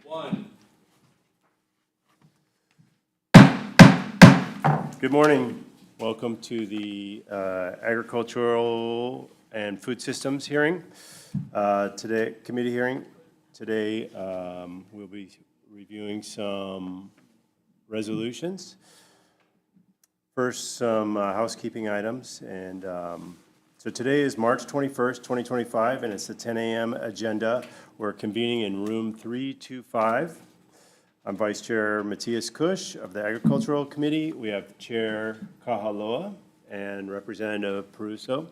One. Good morning. Welcome to the Agricultural and Food Systems hearing. Committee hearing. Today, we'll be reviewing some resolutions. First, some housekeeping items. And so today is March 21st, 2025, and it's the 10 a.m. agenda. We're convening in room 325. I'm Vice Chair Matthias Cush of the Agricultural Committee. We have Chair Kahaloa and Representative Peruso.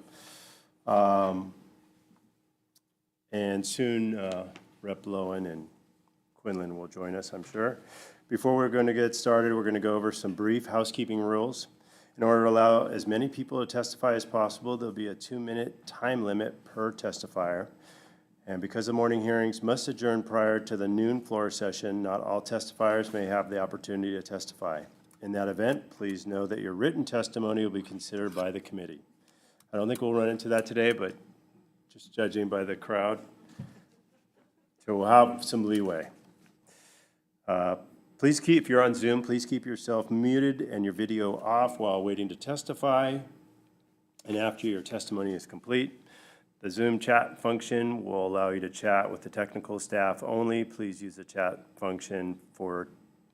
And soon Rep. Lowen and Quinlan will join us, I'm sure. Before we're going to get started, we're going to go over some brief housekeeping rules. In order to allow as many people to testify as possible, there'll be a 2-minute time limit per testifier. And because the morning hearings must adjourn prior to the noon floor session, not all testifiers may have the opportunity to testify. In that event, please know that your written testimony will be considered by the committee. I don't think we'll run into that today, but just judging by the crowd, so we'll have some leeway. Please keep, if you're on Zoom, please keep yourself muted and your video off while waiting to testify. And after your testimony is complete, the Zoom chat function will allow you to chat with the technical staff only. Please use the chat function for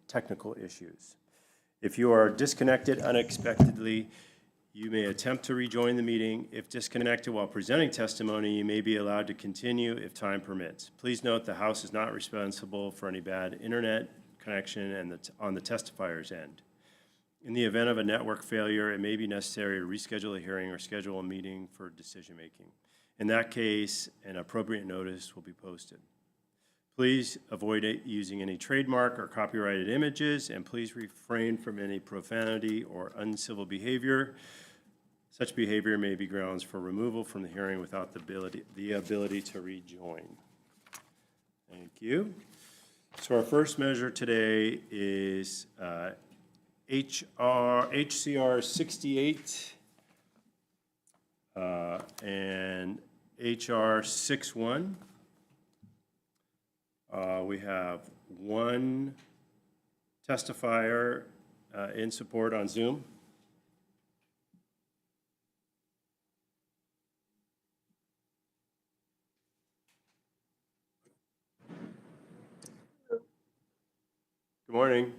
technical issues. If you are disconnected unexpectedly, you may attempt to rejoin the meeting. If disconnected while presenting testimony, you may be allowed to continue if time permits. Please note the House is not responsible for any bad internet connection and on the testifier's end. In the event of a network failure, it may be necessary to reschedule a hearing or schedule a meeting for decision making. In that case, an appropriate notice will be posted. Please avoid using any trademark or copyrighted images, and please refrain from any profanity or uncivil behavior. Such behavior may be grounds for removal from the hearing without the ability to rejoin. Thank you. So our first measure today is HCR 68 and HR 61. We have one testifier in support on Zoom. Good morning.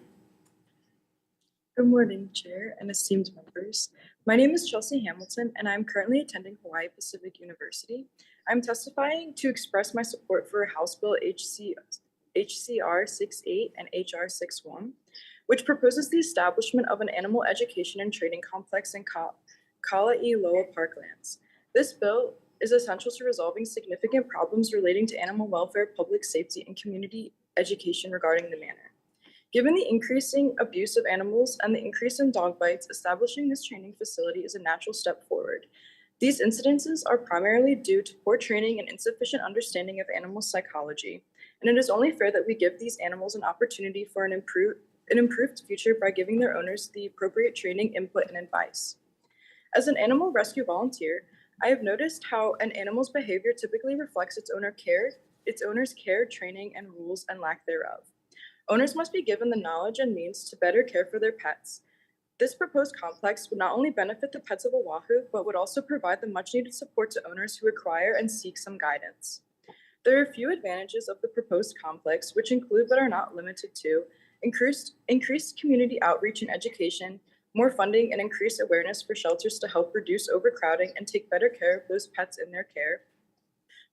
Good morning, Chair and esteemed members. My name is Chelsea Hamilton, and I'm currently attending Hawaii Pacific University. I'm testifying to express my support for House Bill HCR 68 and HR 61, which proposes the establishment of an animal education and training complex in Kala'iloa Parklands. This bill is essential to resolving significant problems relating to animal welfare, public safety, and community education regarding the manner. Given the increasing abuse of animals and the increase in dog bites, establishing this training facility is a natural step forward. These incidences are primarily due to poor training and insufficient understanding of animal psychology, and it is only fair that we give these animals an opportunity for an improved future by giving their owners the appropriate training, input, and advice. As an animal rescue volunteer, I have noticed how an animal's behavior typically reflects its owner's care, training, and rules and lack thereof. Owners must be given the knowledge and means to better care for their pets. This proposed complex would not only benefit the pets of Oahu, but would also provide the much-needed support to owners who require and seek some guidance. There are a few advantages of the proposed complex, which include but are not limited to increased community outreach and education, more funding and increased awareness for shelters to help reduce overcrowding and take better care of those pets in their care,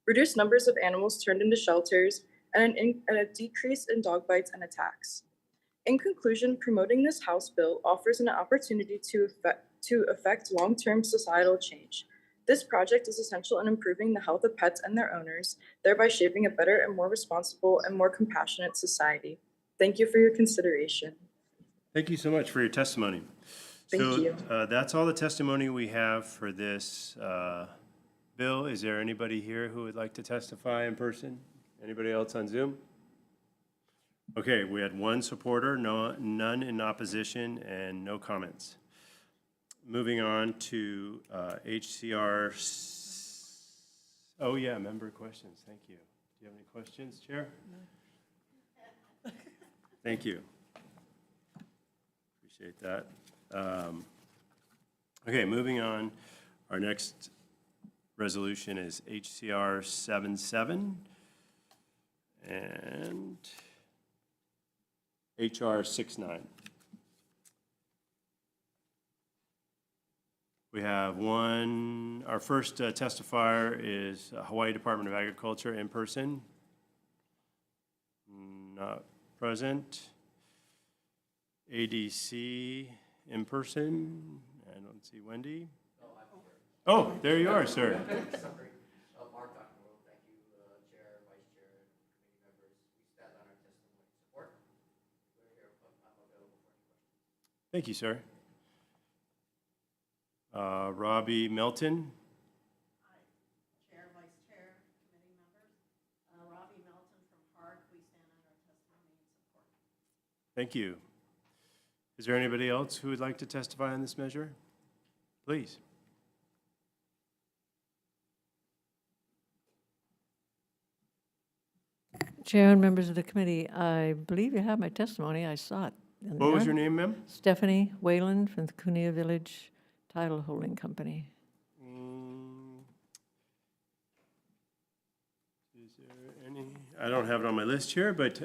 reduced numbers of animals turned into shelters, and a decrease in dog bites and attacks. In conclusion, promoting this House bill offers an opportunity to affect long-term societal change. This project is essential in improving the health of pets and their owners, thereby shaping a better and more responsible and more compassionate society. Thank you for your consideration. Thank you so much for your testimony. Thank you. That's all the testimony we have for this bill. Is there anybody here who would like to testify in person? Anybody else on Zoom? Okay, we had one supporter, none in opposition, and no comments. Moving on to HCR. Oh yeah, member questions. Thank you. Do you have any questions, Chair? Thank you. Appreciate that. Okay, moving on. Our next resolution is HCR 77 and HR 69. We have one, our first testifier is Hawaii Department of Agriculture in person. Not present. ADC in person. I don't see Wendy. Oh, there you are, sir. Sorry. Mark Dockerow, thank you, Chair, Vice Chair, committee members. We stand on our testimony and support. We're here, but I'm available for any questions. Thank you, sir. Robbie Melton. Hi, Chair, Vice Chair, committee members. Robbie Melton from HARC. We stand on our testimony and support. Thank you. Is there anybody else who would like to testify on this measure? Please. Chair and members of the committee, I believe you have my testimony. I saw it in What was there. your name, ma'am? Stephanie Wayland from the Cunea Village Title Holding Company. Is there any? I don't have it on my list here, but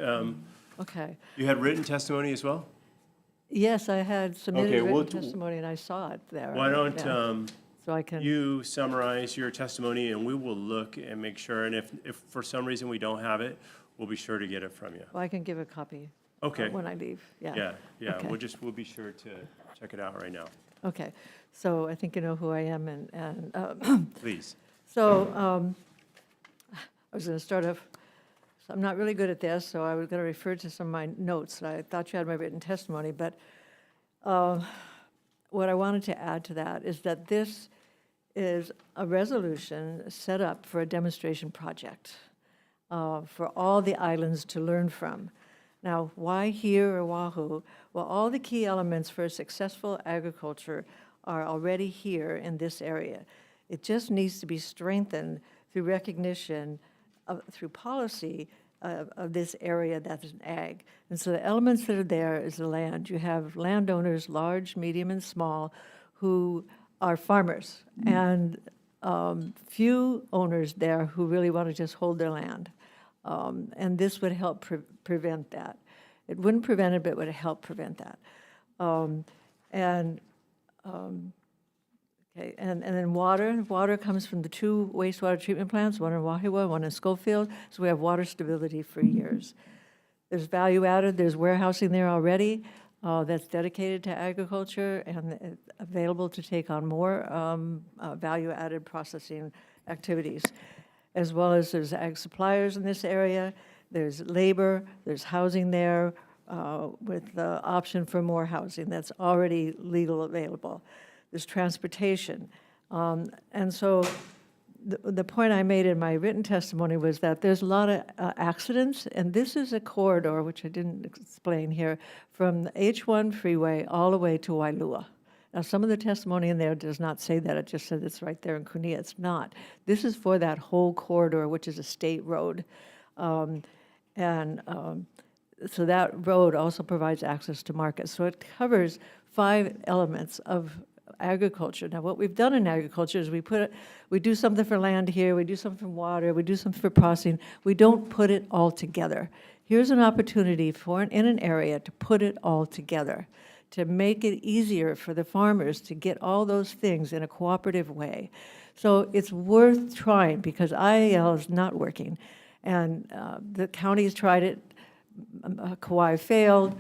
Okay. you had written testimony as well? Yes, I had submitted Okay, written we'll- testimony and I saw it there. Why don't So I can, you summarize your testimony and we will look and make sure, and if for some reason we don't have it, we'll be sure to get it from you. well, I can give a copy Okay. when I leave. Yeah, Okay. we'll be sure to check it out right now. Okay. So I think you know who I am and Please. so I was going to start off, so I'm not really good at this, so I was going to refer to some of my notes. I thought you had my written testimony, but what I wanted to add to that is that this is a resolution set up for a demonstration project for all the islands to learn from. Now, why here or Oahu? Well, all the key elements for successful agriculture are already here in this area. It just needs to be strengthened through recognition, through policy of this area that is an ag. And so the elements that are there is the land. You have landowners, large, medium, and small, who are farmers, and few owners there who really want to just hold their land. And this would help prevent that. It wouldn't prevent it, but it would help prevent that. Okay, and then water. Water comes from the two wastewater treatment plants, one in Wahiwa, one in Schofield, so we have water stability for years. There's value added, there's warehousing there already that's dedicated to agriculture and available to take on more value added processing activities, as well as there's ag suppliers in this area, there's labor, there's housing there with the option for more housing that's already legal available. There's transportation. And so the point I made in my written testimony was that there's a lot of accidents, and this is a corridor, which I didn't explain here, from the H1 freeway all the way to Wailua. Now, some of the testimony in there does not say that. It just said it's right there in Cunea. It's not. This is for that whole corridor, which is a state road. So that road also provides access to markets. So it covers 5 elements of agriculture. Now, what we've done in agriculture is we do something for land here, we do something for water, we do something for processing. We don't put it all together. Here's an opportunity in an area to put it all together, to make it easier for the farmers to get all those things in a cooperative way. So it's worth trying, because IAL is not working. And the county's tried it. Kauai failed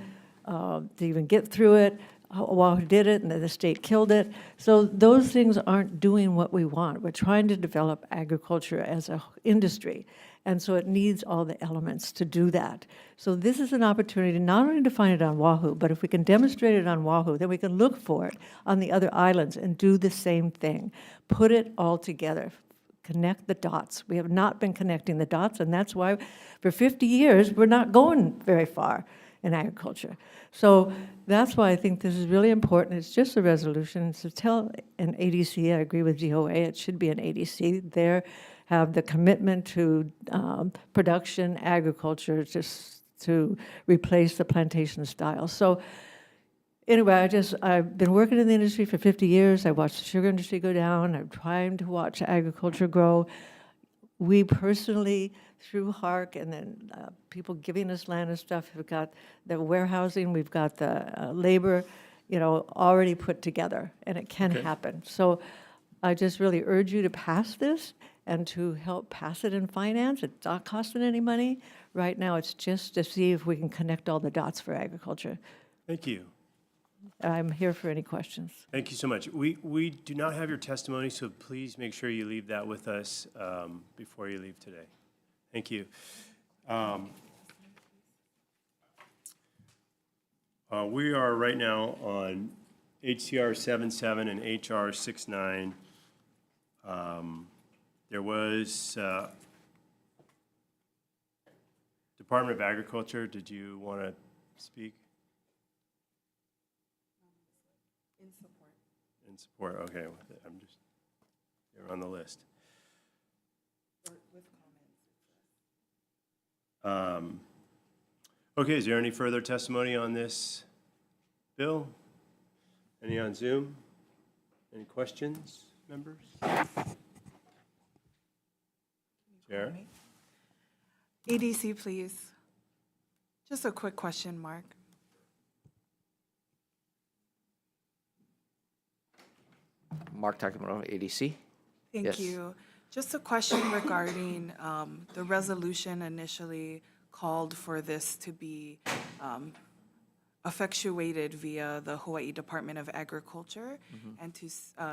to even get through it. Oahu did it, and then the state killed it. So those things aren't doing what we want. We're trying to develop agriculture as an industry, and so it needs all the elements to do that. So this is an opportunity not only to find it on Oahu, but if we can demonstrate it on Oahu, then we can look for it on the other islands and do the same thing. Put it all together. Connect the dots. We have not been connecting the dots, and that's why for 50 years we're not going very far in agriculture. So that's why I think this is really important. It's just a resolution. It's to tell an ADC, I agree with DOA, it should be an ADC. They have the commitment to production, agriculture, just to replace the plantation style. So anyway, I've been working in the industry for 50 years. I watched the sugar industry go down. I'm trying to watch agriculture grow. We personally, through HARC and then people giving us land and stuff, have got the warehousing, we've got the labor, already put together, and it can happen. So I just really urge you to pass this and to help pass it in finance. It's not costing any money. Right now, it's just to see if we can connect all the dots for agriculture. Thank you. I'm here for any questions. Thank you so much. We do not have your testimony, so please make sure you leave that with us before you leave today. Thank you. We are right now on HCR 77 and HR 69. There was Department of Agriculture. Did you want to speak? In support, okay. I'm just, you're on the list. Okay, is there any further testimony on this bill? Any on Zoom? Any questions, members? Chair? ADC, please. Just a quick question, Mark. Mark Takimoto, ADC. Thank Yes. you. Just a question regarding the resolution initially called for this to be effectuated via the Hawaii Department of Agriculture. And to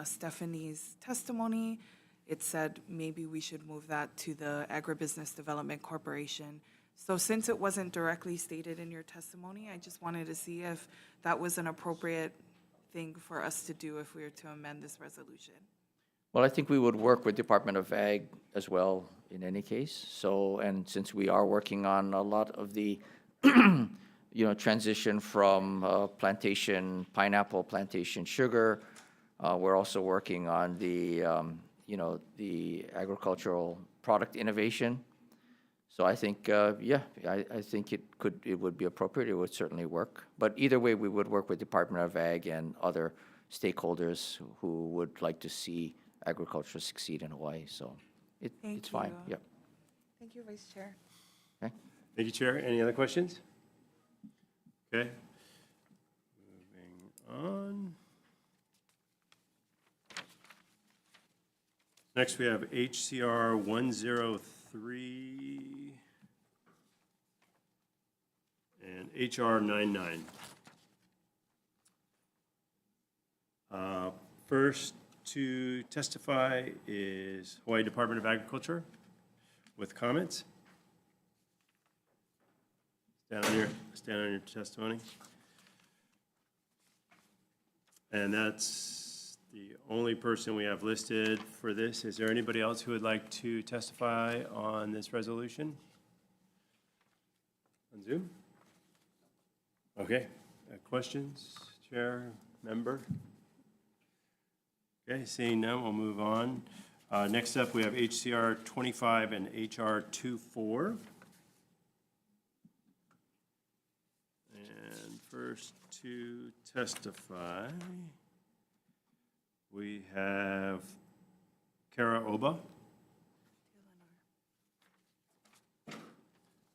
Stephanie's testimony, it said maybe we should move that to the Agribusiness Development Corporation. So since it wasn't directly stated in your testimony, I just wanted to see if that was an appropriate thing for us to do if we were to amend this resolution. Well, I think we would work with Department of Ag as well in any case. So, and since we are working on a lot of the, transition from plantation, pineapple plantation sugar, we're also working on the, the agricultural product innovation. So I think, I think it would be appropriate. It would certainly work. But either way, we would work with Department of Ag and other stakeholders who would like to see agriculture succeed in Hawaii. So it's fine. you. Yep. Thank you, Vice Chair. Okay. Thank you, Chair. Any other questions? Okay. Moving on. Next, we have HCR 103 and HR 99. First to testify is Hawaii Department of Agriculture with comments. Stand on your testimony. And that's the only person we have listed for this. Is there anybody else who would like to testify on this resolution? On Zoom? Okay, questions, Chair, member? Okay, seeing none, we'll move on. Next up, we have HCR 25 and HR 24. And first to testify, we have Kara Oba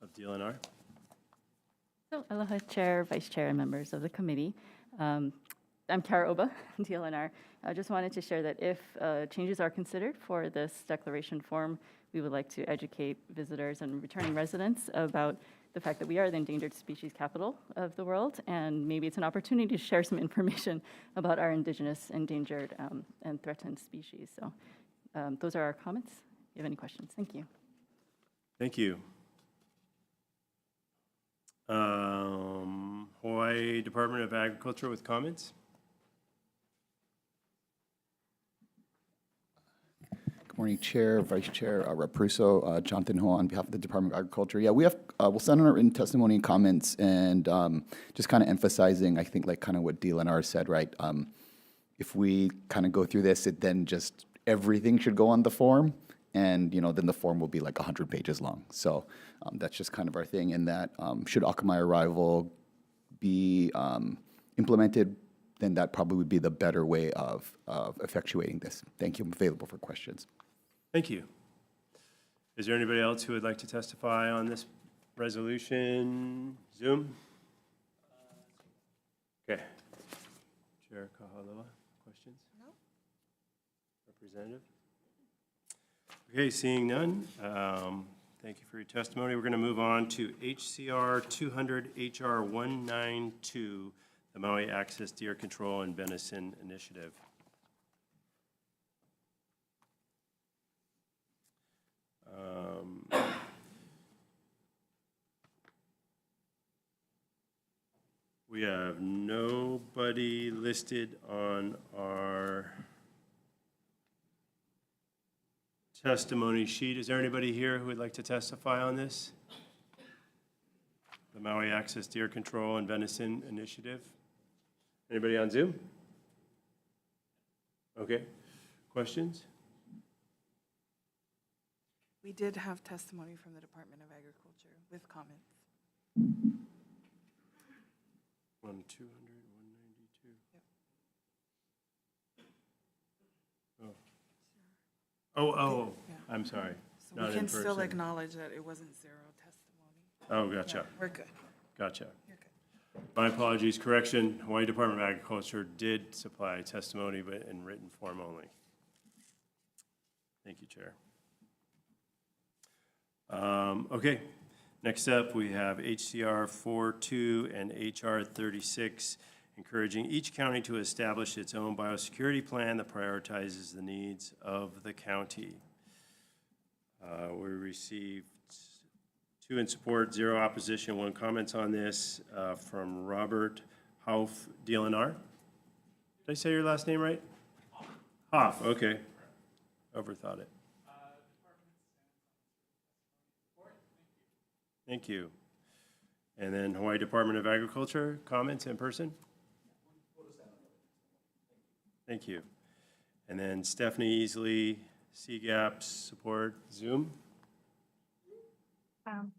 of DLNR. So, aloha, Chair, Vice Chair, and members of the committee. I'm Kara Oba, DLNR. I just wanted to share that if changes are considered for this declaration form, we would like to educate visitors and returning residents about the fact that we are the endangered species capital of the world, and maybe it's an opportunity to share some information about our indigenous, endangered, and threatened species. So those are our comments. If you have any questions, thank you. Thank you. Hawaii Department of Agriculture with comments? Good morning, Chair, Vice Chair, Rep. Pruso, Jonathan Ho on behalf of the Department of Agriculture. Yeah, we have, we'll send on our written testimony and comments and just kind of emphasizing, I think, like kind of what DLNR said, right? If we kind of go through this, it then just everything should go on the form. and, then the form will be like 100 pages long. So that's just kind of our thing, and that should Akamai arrival be implemented, then that probably would be the better way of effectuating this. Thank you. I'm available for questions. Thank you. Is there anybody else who would like to testify on this resolution? Zoom? Okay. Chair Kahaloa, questions? No. Representative? Okay, seeing none, thank you for your testimony. We're going to move on to HCR 200 HR 192, the Maui Access Deer Control and Venison Initiative. We have nobody listed on our testimony sheet. Is there anybody here who would like to testify on this? The Maui Access Deer Control and Venison Initiative? Anybody on Zoom? Okay. Questions? We did have testimony from the Department of Agriculture with comments. On 200, 192. Yep. Oh, Yeah. I'm sorry. So Not we in can still person. acknowledge that it wasn't zero testimony. Oh, gotcha, We're good. gotcha. You're good. My apologies, correction, Hawaii Department of Agriculture did supply testimony, but in written form only. Thank you, Chair. Okay, next up, we have HCR 42 and HR 36, encouraging each county to establish its own biosecurity plan that prioritizes the needs of the county. We received 2 in support, 0 opposition, 1 comments on this from Robert Hauf DLNR. Did I say your last name right? Hoff, okay. Overthought it. Thank you. And then Hawaii Department of Agriculture, comments in person? Thank you. And then Stephanie Easley, CGAP support, Zoom.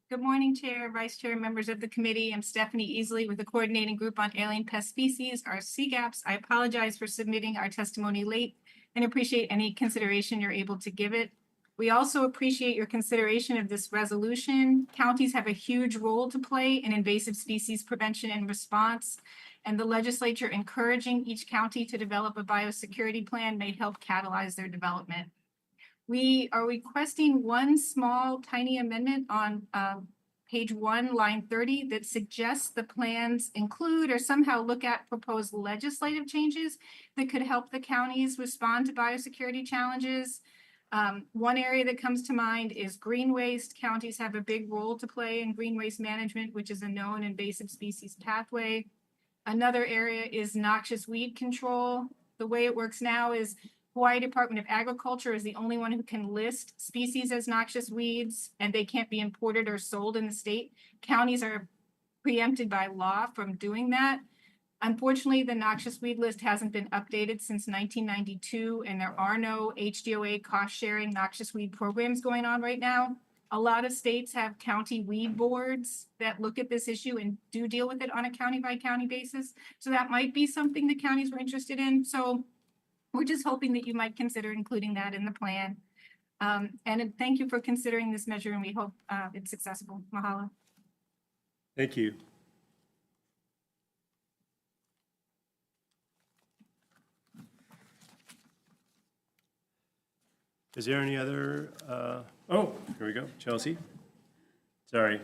Good morning, Chair, Vice Chair, members of the committee. I'm Stephanie Easley with the Coordinating Group on Alien Pest Species, our CGAPs. I apologize for submitting our testimony late and appreciate any consideration you're able to give it. We also appreciate your consideration of this resolution. Counties have a huge role to play in invasive species prevention and response, and the legislature encouraging each county to develop a biosecurity plan may help catalyze their development. We are requesting one small tiny amendment on page 1, line 30, that suggests the plans include or somehow look at proposed legislative changes that could help the counties respond to biosecurity challenges. One area that comes to mind is green waste. Counties have a big role to play in green waste management, which is a known invasive species pathway. Another area is noxious weed control. The way it works now is Hawaii Department of Agriculture is the only one who can list species as noxious weeds, and they can't be imported or sold in the state. Counties are preempted by law from doing that. Unfortunately, the noxious weed list hasn't been updated since 1992, and there are no HDOA cost-sharing noxious weed programs going on right now. A lot of states have county weed boards that look at this issue and do deal with it on a county-by-county basis. So that might be something the counties were interested in. So we're just hoping that you might consider including that in the plan. And thank you for considering this measure, and we hope it's accessible. Mahalo. Thank you. Is there any other, oh, here we go, Chelsea. Sorry.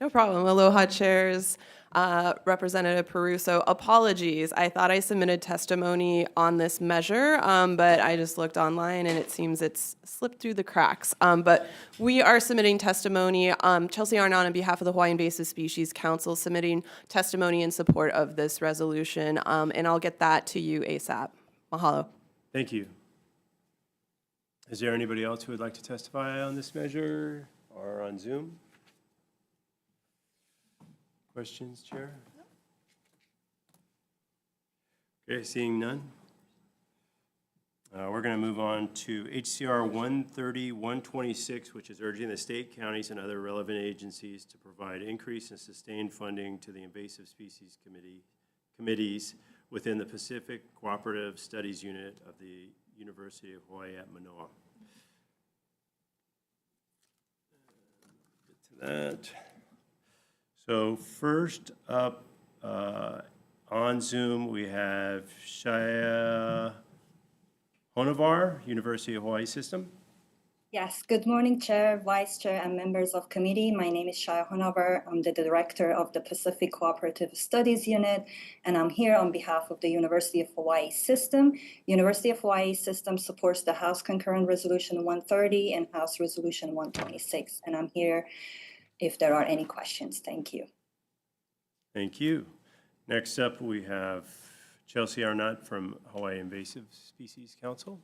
No problem. Aloha, chairs. Representative Peruso, apologies. I thought I submitted testimony on this measure, but I just looked online and it seems it's slipped through the cracks. But we are submitting testimony. Chelsea Arnott, on behalf of the Hawaii Invasive Species Council, submitting testimony in support of this resolution, and I'll get that to you ASAP. Mahalo. Thank you. Is there anybody else who would like to testify on this measure or on Zoom? Questions, Chair? Okay, seeing none. We're going to move on to HCR 130-126, which is urging the state, counties, and other relevant agencies to provide increased and sustained funding to the invasive species committees within the Pacific Cooperative Studies Unit of the University of Hawaii at Manoa. Get to that. So first up on Zoom, we have Shaya Honavar, University of Hawaii System. Yes, good morning, Chair, Vice Chair, and members of committee. My name is Shaya Honavar. I'm the Director of the Pacific Cooperative Studies Unit, and I'm here on behalf of the University of Hawaii System. University of Hawaii System supports the House Concurrent Resolution 130 and House Resolution 126, and I'm here if there are any questions. Thank you. Thank you. Next up, we have Chelsea Arnott from Hawaii Invasive Species Council.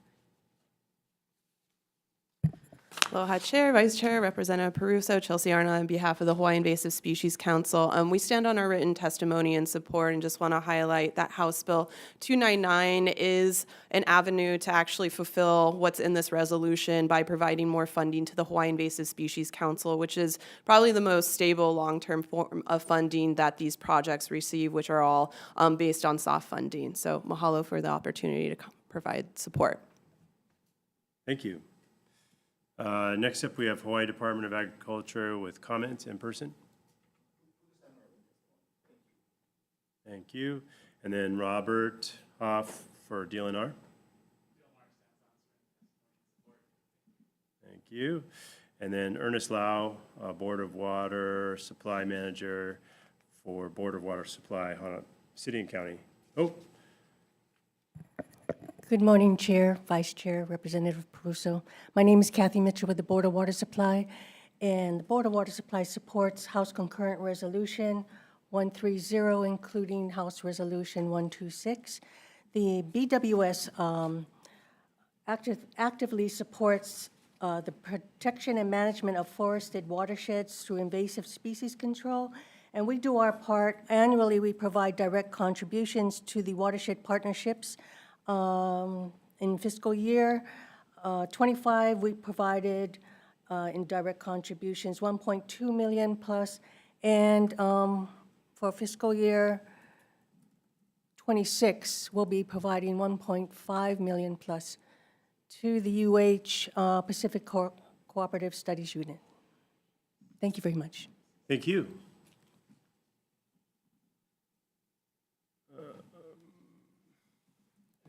Aloha Chair, Vice Chair, Representative Peruso, Chelsea Arnott on behalf of the Hawaii Invasive Species Council. We stand on our written testimony in support and just want to highlight that House Bill 299 is an avenue to actually fulfill what's in this resolution by providing more funding to the Hawaii Invasive Species Council, which is probably the most stable long-term form of funding that these projects receive, which are all based on soft funding. So mahalo for the opportunity to provide support. Thank you. Next up, we have Hawaii Department of Agriculture with comments in person. Thank you. And then Robert Hoff for DLNR. Thank you. And then Ernest Lau, Board of Water Supply Manager for Board of Water Supply, City and County. Oh. Good morning, Chair, Vice Chair, Representative Peruso. My name is Kathy Mitchell with the Board of Water Supply, and the Board of Water Supply supports House Concurrent Resolution 130, including House Resolution 126. The BWS actively supports the protection and management of forested watersheds through invasive species control, and we do our part. Annually, we provide direct contributions to the watershed partnerships. In fiscal year 25, we provided in direct contributions 1.2 million plus, and for fiscal year 26, we'll be providing 1.5 million plus to the UH Pacific Cooperative Studies Unit. Thank you very much. Thank you.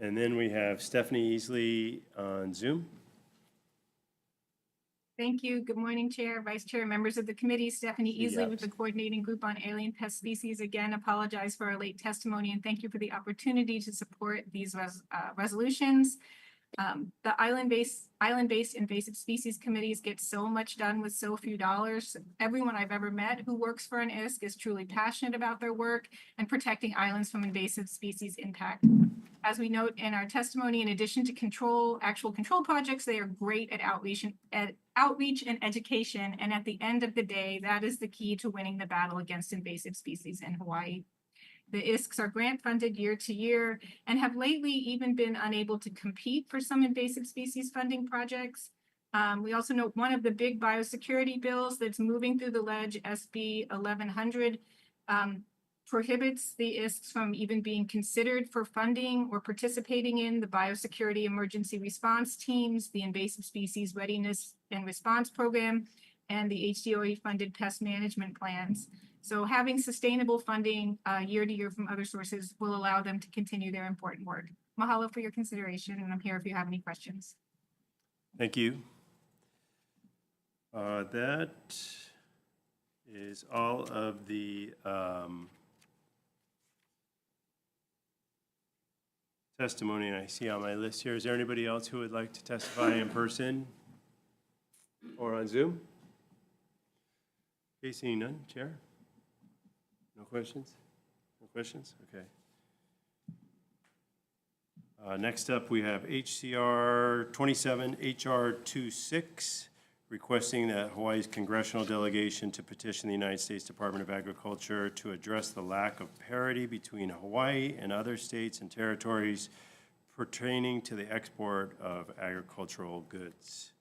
And then we have Stephanie Easley on Zoom. Thank you. Good morning, Chair, Vice Chair, members of the committee. Stephanie Easley with the Coordinating Group on Alien Pest Species. Again, apologize for our late testimony and thank you for the opportunity to support these resolutions. The island-based invasive species committees get so much done with so few dollars. Everyone I've ever met who works for an ISC is truly passionate about their work and protecting islands from invasive species impact. As we note in our testimony, in addition to actual control projects, they are great at outreach and education. And at the end of the day, that is the key to winning the battle against invasive species in Hawaii. The ISCs are grant funded year to year and have lately even been unable to compete for some invasive species funding projects. We also note one of the big biosecurity bills that's moving through the ledge, SB 1100, prohibits the ISCs from even being considered for funding or participating in the biosecurity emergency response teams, the invasive species readiness and response program, and the HDOE funded pest management plans. So having sustainable funding year to year from other sources will allow them to continue their important work. Mahalo for your consideration, and I'm here if you have any questions. Thank you. That is all of the testimony I see on my list here. Is there anybody else who would like to testify in person or on Zoom? Okay, seeing none, Chair? No questions? No questions? Okay. Next up, we have HCR 27 HR 26, requesting that Hawaii's congressional delegation to petition the United States Department of Agriculture to address the lack of parity between Hawaii and other states and territories pertaining to the export of agricultural goods.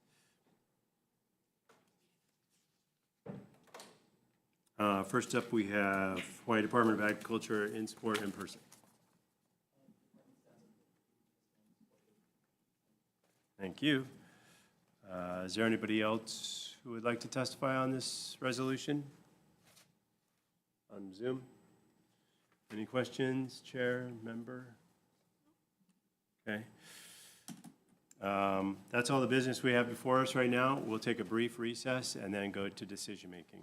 First up, we have Hawaii Department of Agriculture, in-sport, in-person. Thank you. Is there anybody else who would like to testify on this resolution? On Zoom? Any questions, Chair, member? Okay. That's all the business we have before us right now. We'll take a brief recess and then go to decision-making.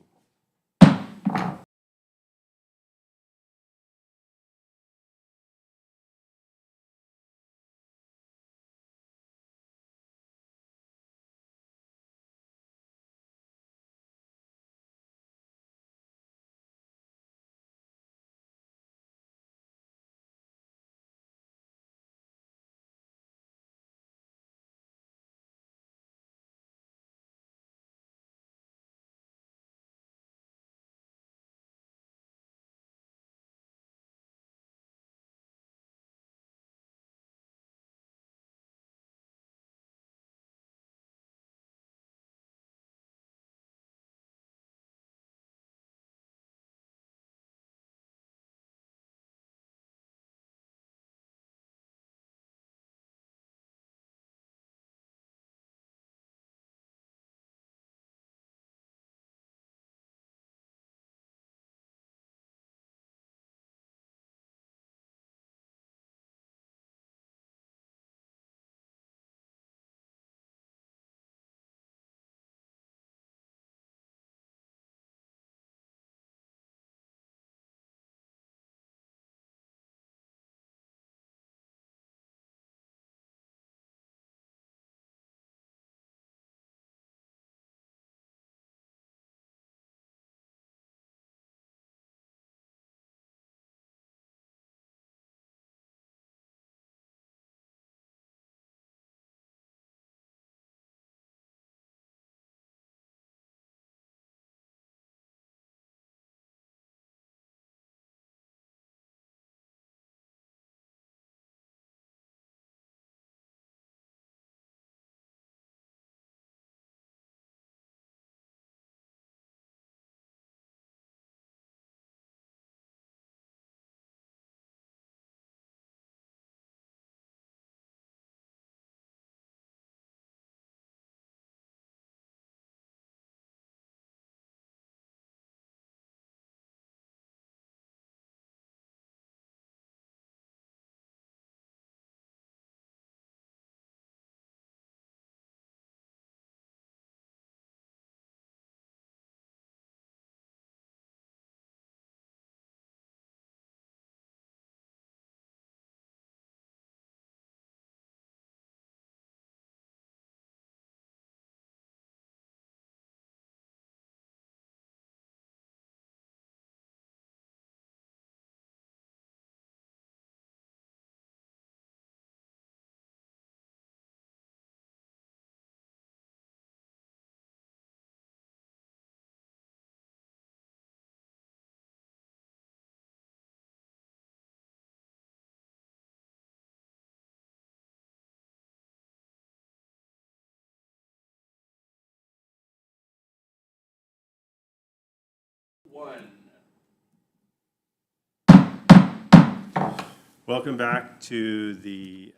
Welcome back to the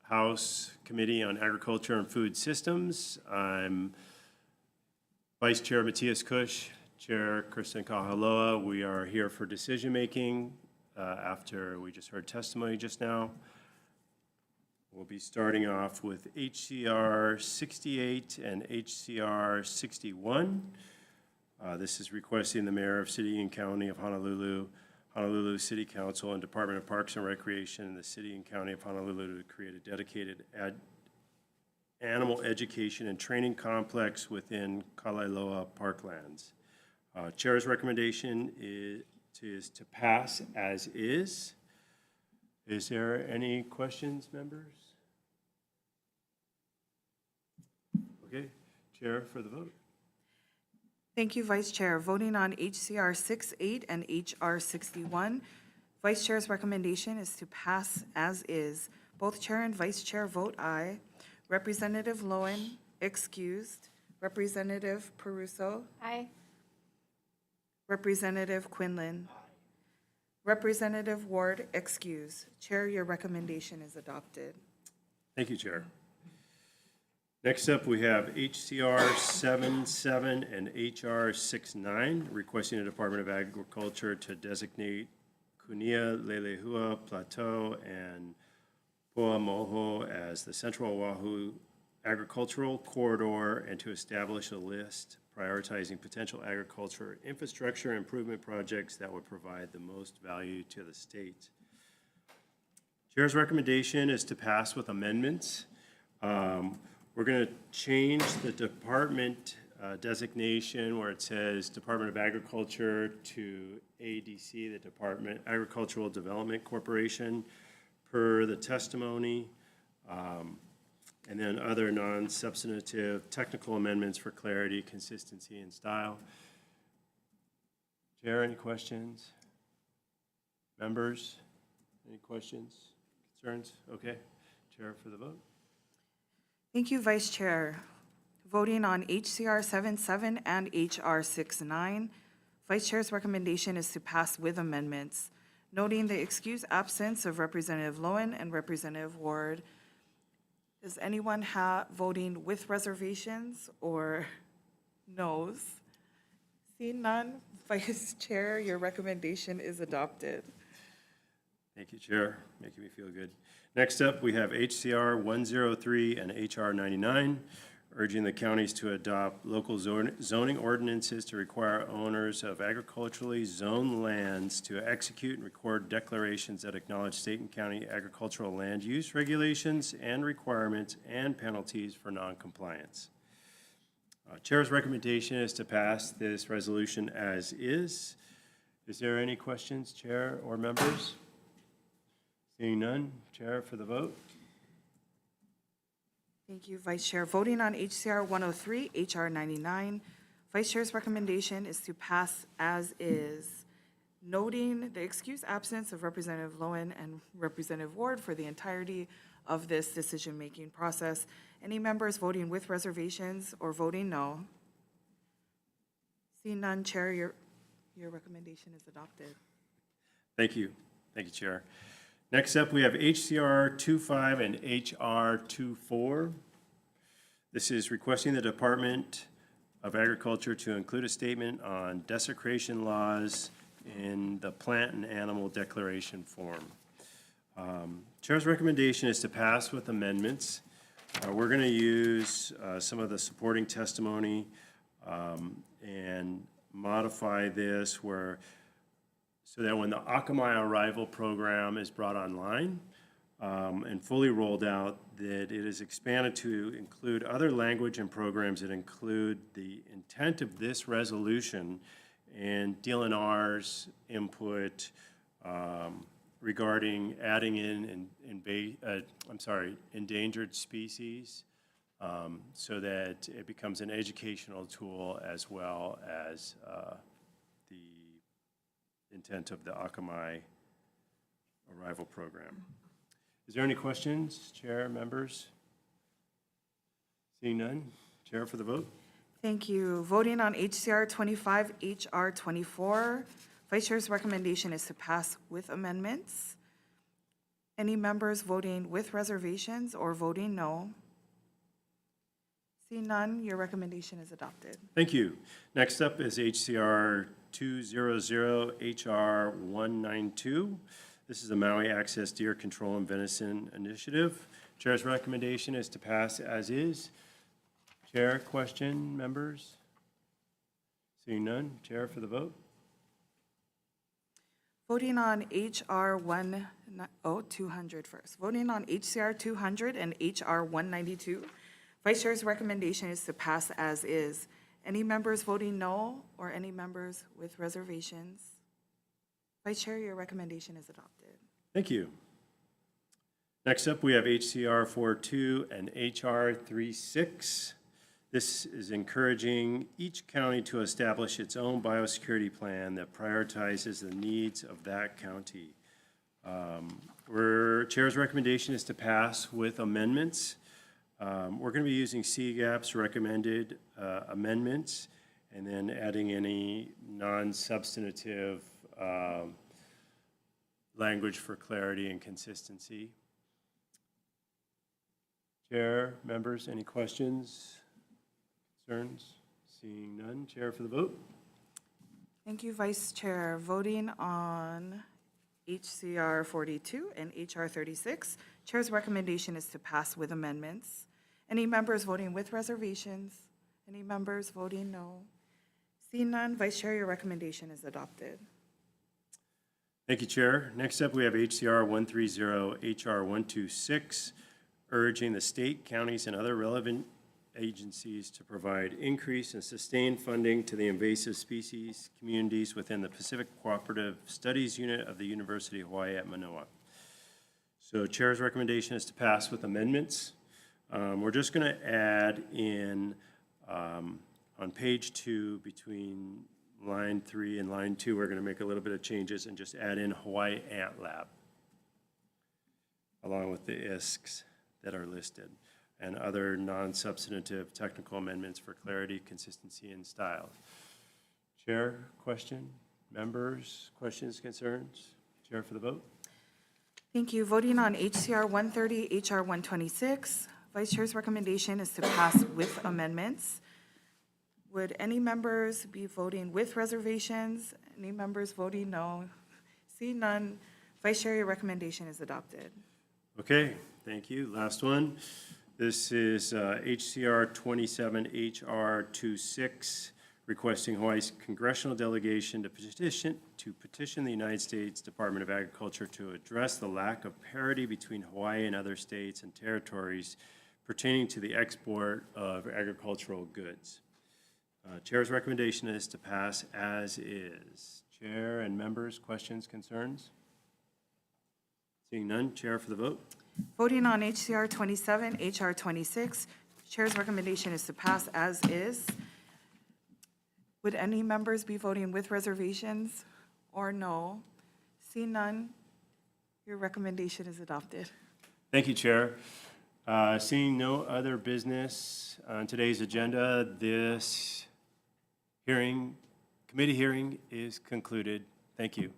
House Committee on Agriculture and Food Systems. I'm Vice Chair Matthias Cush, Chair Kristen Kahaloa. We are here for decision-making after we just heard testimony just now. We'll be starting off with HCR 68 and HCR 61. This is requesting the Mayor of City and County of Honolulu, Honolulu City Council, and Department of Parks and Recreation in the City and County of Honolulu to create a dedicated animal education and training complex within Kalailoa Parklands. Chair's recommendation is to pass as is. Is there any questions, members? Okay, Chair for the vote. Thank you, Vice Chair. Voting on HCR 68 and HR 61, Vice Chair's recommendation is to pass as is. Both chair and vice chair vote aye. Representative Lowen, excused. Representative Peruso. Aye. Representative Quinlan. Representative Ward, excused. Chair, your recommendation is adopted. Thank you, Chair. Next up, we have HCR 77 and HR 69, requesting the Department of Agriculture to designate Kunia Lelehua Plateau and Poamoho as the Central Oahu Agricultural Corridor and to establish a list prioritizing potential agriculture infrastructure improvement projects that would provide the most value to the state. Chair's recommendation is to pass with amendments. We're going to change the department designation where it says Department of Agriculture to ADC, the Department Agricultural Development Corporation, per the testimony, and then other non-substantive technical amendments for clarity, consistency, and style. Chair, any questions? Members, any questions, concerns? Okay, Chair for the vote. Thank you, Vice Chair. Voting on HCR 77 and HR 69, Vice Chair's recommendation is to pass with amendments, noting the excused absence of Representative Lowen and Representative Ward. Does anyone have voting with reservations or noes? Seeing none, Vice Chair, your recommendation is adopted. Thank you, Chair, making me feel good. Next up, we have HCR 103 and HR 99, urging the counties to adopt local zoning ordinances to require owners of agriculturally zoned lands to execute and record declarations that acknowledge state and county agricultural land use regulations and requirements and penalties for noncompliance. Chair's recommendation is to pass this resolution as is. Is there any questions, Chair or members? Seeing none, Chair for the vote. Thank you, Vice Chair. Voting on HCR 103, HR 99, Vice Chair's recommendation is to pass as is, noting the excused absence of Representative Lowen and Representative Ward for the entirety of this decision-making process. Any members voting with reservations or voting no? Seeing none, Chair, your recommendation is adopted. Thank you. Thank you, Chair. Next up, we have HCR 25 and HR 24. This is requesting the Department of Agriculture to include a statement on desecration laws in the plant and animal declaration form. Chair's recommendation is to pass with amendments. We're going to use some of the supporting testimony and modify this so that when the Akamai Arrival Program is brought online and fully rolled out, that it is expanded to include other language and programs that include the intent of this resolution and DLNR's input regarding adding in endangered species so that it becomes an educational tool as well as the intent of the Akamai Arrival Program. Is there any questions, Chair, members? Seeing none, Chair for the vote. Thank you. Voting on HCR 25, HR 24, Vice Chair's recommendation is to pass with amendments. Any members voting with reservations or voting no? Seeing none, your recommendation is adopted. Thank you. Next up is HCR 200 HR 192. This is the Maui Access Deer Control and Venison Initiative. Chair's recommendation is to pass as is. Chair, question, members? Seeing none, Chair for the vote. Voting on HR 200 first. Voting on HCR 200 and HR 192. Vice Chair's recommendation is to pass as is. Any members voting no or any members with reservations? Vice Chair, your recommendation is adopted. Thank you. Next up, we have HCR 42 and HR 36. This is encouraging each county to establish its own biosecurity plan that prioritizes the needs of that county. Chair's recommendation is to pass with amendments. We're going to be using CGAP's recommended amendments and then adding any non-substantive language for clarity and consistency. Chair, members, any questions, concerns? Seeing none, Chair for the vote. Thank you, Vice Chair. Voting on HCR 42 and HR 36, Chair's recommendation is to pass with amendments. Any members voting with reservations? Any members voting no? Seeing none, Vice Chair, your recommendation is adopted. Thank you, Chair. Next up, we have HCR 130, HR 126, urging the state, counties, and other relevant agencies to provide increase and sustained funding to the invasive species communities within the Pacific Cooperative Studies Unit of the University of Hawaii at Manoa. So Chair's recommendation is to pass with amendments. We're just going to add in on page 2 between line 3 and line 2, we're going to make a little bit of changes and just add in Hawaii Ant Lab along with the ISKs that are listed and other non-substantive technical amendments for clarity, consistency, and style. Chair, question? Members, questions, concerns? Chair for the vote. Thank you. Voting on HCR 130, HR 126, Vice Chair's recommendation is to pass with amendments. Would any members be voting with reservations? Any members voting no? Seeing none, Vice Chair, your recommendation is adopted. Okay, thank you. Last one. This is HCR 27 HR 26, requesting Hawaii's congressional delegation to petition the United States Department of Agriculture to address the lack of parity between Hawaii and other states and territories pertaining to the export of agricultural goods. Chair's recommendation is to pass as is. Chair and members, questions, concerns? Seeing none, Chair for the vote. Voting on HCR 27, HR 26, Chair's recommendation is to pass as is. Would any members be voting with reservations or no? Seeing none, your recommendation is adopted. Thank you, Chair. Seeing no other business on today's agenda, this committee hearing is concluded. Thank you.